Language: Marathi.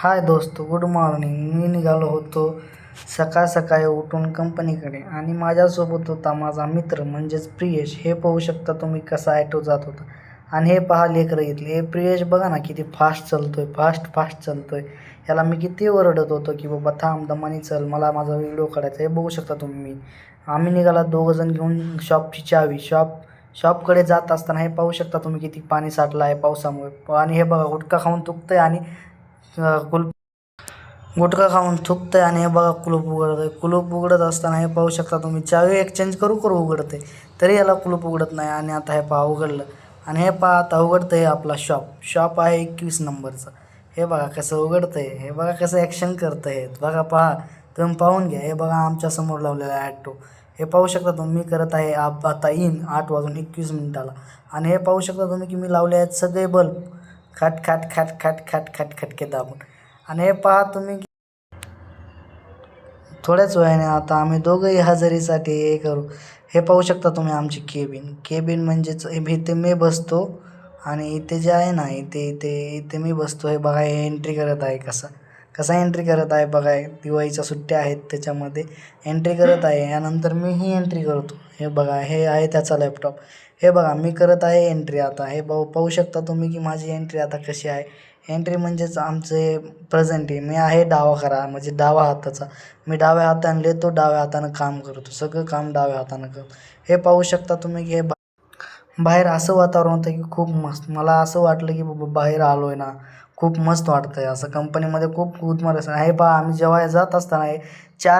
हाय दोस्त, गुड मॉर्निंग. मी निघालो होतो सकाळ सकाळी उठून कंपनीकडे आणि माझ्यासोबत होता माझा मित्र म्हणजेच प्रियेश. हे पाहू शकता तुम्ही कसा ॲटो जात होता. आणि हे पहा लेकरं इथले, हे प्रियेश बघा ना किती फास्ट चालतोय, फास्ट चालतोय. याला मी किती ओरडत होतो की बाबा थांब, दमानी चल, मला माझा व्हिडिओ काढायचा. हे बघू शकता तुम्ही. आम्ही निघाला दोघंजण घेऊन शॉपची चावी. शॉपकडे जात असताना हे पाहू शकता तुम्ही किती पाणी साठलं आहे पावसामुळे. आणि हे बघा गुटखा खाऊन थुकतंय आणि कुलूप गुटखा खाऊन थुकतंय आणि हे बघा कुलूप उघडतंय. कुलूप उघडत असताना हे पाहू शकता तुम्ही, चावी एक्सचेंज करू उघडते तरी याला कुलूप उघडत नाही. आणि आता हे पहा उघडलं. आणि हे पहा आता उघडतंय आपला शॉप आहे 21 नंबरचा. हे बघा कसं उघडतंय, हे बघा कसं ॲक्शन करतंय. बघा पहा, तुम्ही पाहून घ्या. हे बघा आमच्या समोर लावलेला आहे ॲटो. हे पाहू शकता तुम्ही, मी करत आहे आता येईन 8:21 आणि हे पाहू शकता तुम्ही की मी लावले आहेत सगळे बल्ब खट खट खट खट खट खट खटके दाबून. आणि हे पहा तुम्ही, थोड्याच वेळाने आता आम्ही दोघंही हजेरीसाठी हे करू. हे पाहू शकता तुम्ही आमची केबिन म्हणजेच इथे मी बसतो. आणि इथे जे आहे ना, इथे इथे इथे मी बसतो. हे बघा, हे एंट्री करत आहे कसा एंट्री करत आहे बघा. दिवाळीच्या सुट्ट्या आहेत त्याच्यामध्ये एंट्री करत आहे. यानंतर मीही एंट्री करतो. हे बघा, हे आहे त्याचा लॅपटॉप. हे बघा मी करत आहे एंट्री आता. हे पाहू शकता तुम्ही की माझी एंट्री आता कशी आहे. एंट्री म्हणजेच आमचे प्रेझेंट आहे. मी आहे डावा करा म्हणजे डावा हाताचा. मी डाव्या हाताने लिहितो, डाव्या हातानं काम करतो, सगळं काम डाव्या हातानं करतो. हे पाहू शकता तुम्ही की हे बाहेर असं वातावरण होतं की खूप मस्त. मला असं वाटलं की बाबा बाहेर आलो आहे ना, खूप मस्त वाटतं आहे. असं कंपनीमध्ये खूप आहे. हे पहा, आम्ही जेव्हा जात असताना हे 4